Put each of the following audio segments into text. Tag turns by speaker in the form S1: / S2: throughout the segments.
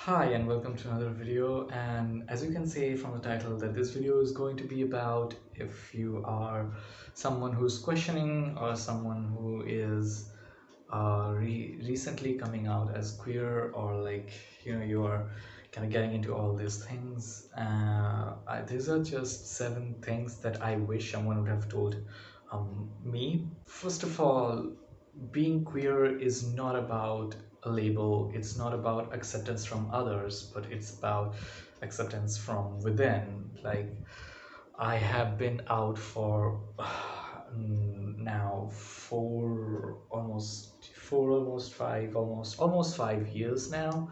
S1: Hi and welcome to another video, and as you can see from the title that this video is going to be about if you are someone who's questioning or someone who is recently coming out as queer, or you are kind of getting into all these things. These are just 7 things that I wish someone would have told me. First of all, being queer is not about a label, it's not about acceptance from others, but it's about acceptance from within. Like, I have been out for now almost 5 years now,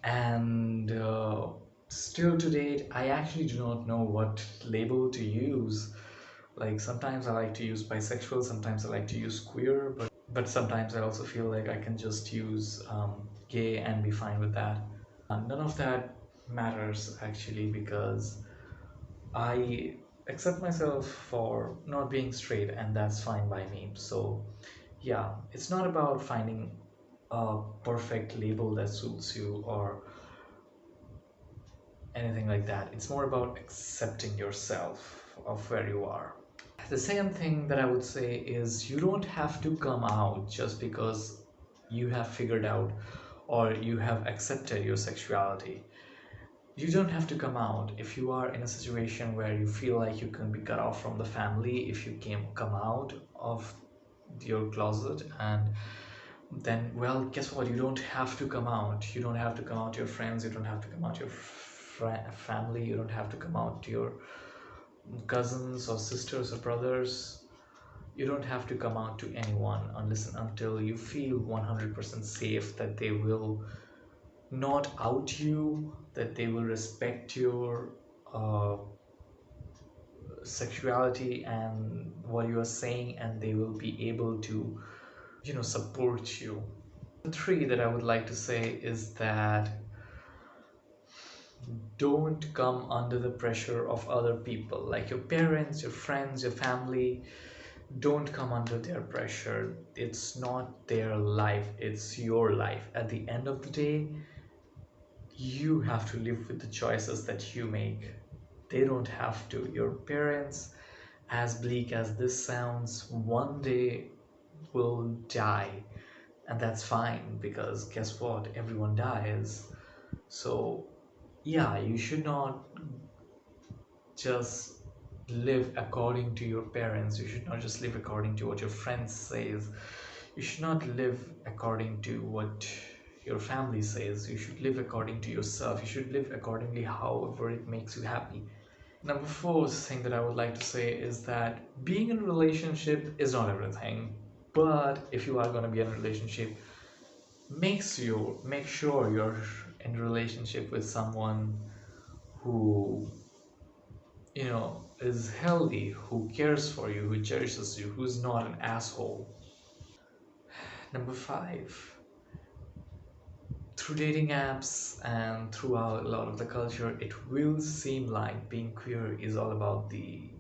S1: and still to date I actually do not know what label to use. Like, sometimes I like to use bisexual, sometimes I like to use queer, but sometimes I also feel like I can just use gay and be fine with that. None of that matters actually, because I accept myself for not being straight, and that's fine by me. So yeah, it's not about finding a perfect label that suits you or anything like that. It's more about accepting yourself of where you are. The second thing that I would say is you don't have to come out just because you have figured out or you have accepted your sexuality. You don't have to come out if you are in a situation where you feel like you can be cut off from the family. If you come out of your closet, and then, well, guess what, you don't have to come out. You don't have to come out to your friends, you don't have to come out to your family, you don't have to come out to your cousins or sisters or brothers. You don't have to come out to anyone unless and until you feel 100% safe that they will not out you, that they will respect your uh, sexuality and what you are saying, and they will be able to, support you. The three that I would like to say is that don't come under the pressure of other people, like your parents, your friends, your family. Don't come under their pressure. It's not their life, it's your life. At the end of the day, you have to live with the choices that you make. They don't have to. Your parents, as bleak as this sounds, one day will die, and that's fine, because guess what, everyone dies. So yeah, you should not just live according to your parents. You should not just live according to what your friends says. You should not live according to what your family says. You should live according to yourself. You should live accordingly however it makes you happy. Number four thing that I would like to say is that being in a relationship is not everything. But if you are going to be in a relationship, make sure you're in a relationship with someone who, is healthy, who cares for you, who cherishes you, who's not an asshole. Number five, through dating apps and throughout a lot of the culture, it will seem like being queer is all about the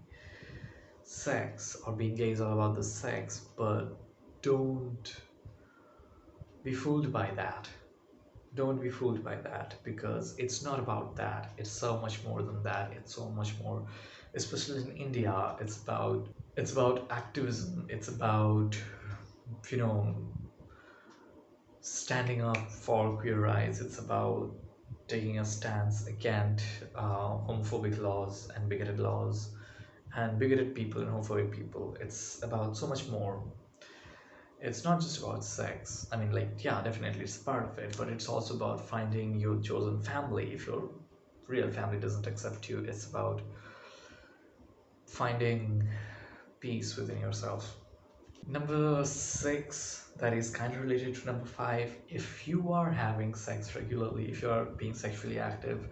S1: sex, or being gay is all about the sex, but don't be fooled by that. Don't be fooled by that, because it's not about that. It's so much more than that. It's so much more, especially in India. It's about activism. It's about, you know standing up for queer rights. It's about taking a stance against homophobic laws and bigoted laws and bigoted people and homophobic people. It's about so much more. It's not just about sex. I mean, like, yeah, definitely it's part of it, but it's also about finding your chosen family. If your real family doesn't accept you, it's about finding peace within yourself. Number six, that is kind of related to number five. If you are having sex regularly, if you are being sexually active,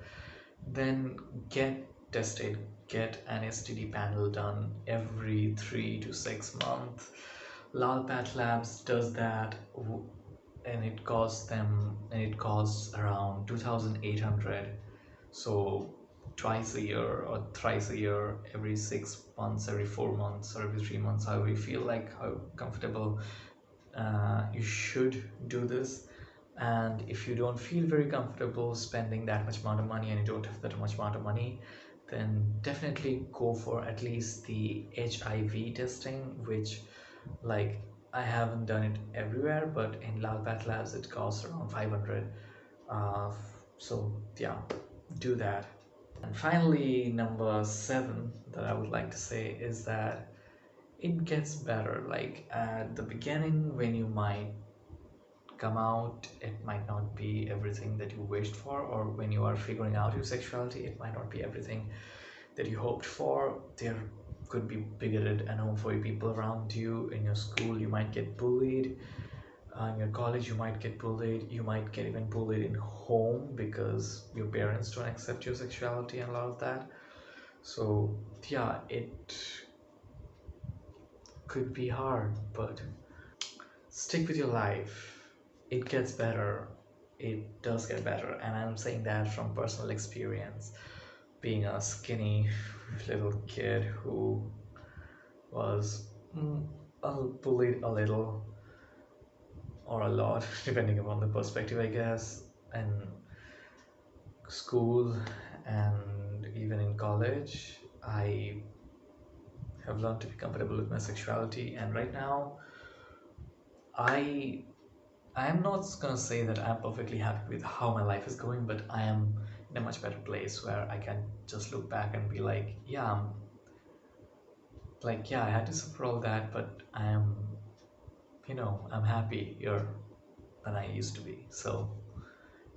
S1: then get tested, get an STD panel done every 3 to 6 months. Lalpat Labs does that, and it costs around 2,800. So twice a year or thrice a year, every 6 months, every 4 months, or every 3 months, however you feel like, how comfortable, you should do this. And if you don't feel very comfortable spending that much amount of money and you don't have that much amount of money, then definitely go for at least the HIV testing, which, like, I haven't done it everywhere, but in Lal Path Labs it costs around 500. uh, so yeah, do that. And finally, number 7 that I would like to say is that it gets better. Like at the beginning, when you might come out, it might not be everything that you wished for, or when you are figuring out your sexuality, it might not be everything that you hoped for. There could be bigoted and homophobic people around you. In your school, you might get bullied. In your college, you might get bullied. You might get even bullied in home because your parents don't accept your sexuality and a lot of that. So yeah, it could be hard, but stick with your life. It gets better. It does get better, and I'm saying that from personal experience. Being a skinny little kid who was bullied a little or a lot, depending upon the perspective, I guess, in school and even in college, I have learned to be comfortable with my sexuality, and right now, I I'm not gonna say that I'm perfectly happy with how my life is going, but I am in a much better place where I can just look back and be like, yeah, yeah, I had to suffer all that, but I'm happy here than I used to be. So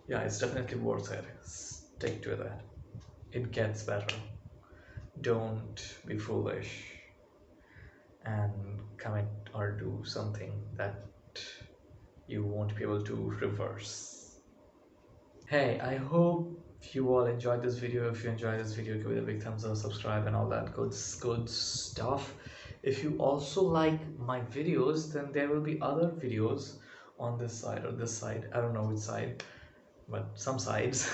S1: yeah, it's definitely worth it. Stick to that. It gets better. Don't be foolish and commit or do something that you won't be able to reverse. Hey, I hope you all enjoyed this video. If you enjoyed this video, give it a big thumbs up, subscribe, and all that good stuff. If you also like my videos, then there will be other videos on this side or this side. I don't know which side, but some sides.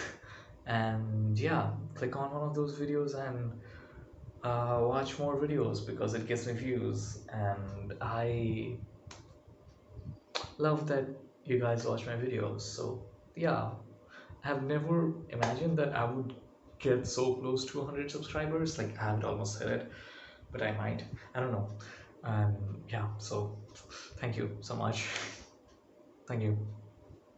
S1: And yeah, click on one of those videos and watch more videos because it gets me views. And I love that you guys watch my videos. So yeah, I've never imagined that I would get so close to 100 subscribers. Like I haven't almost hit it, but I might. I don't know. Yeah, so thank you so much. Thank you.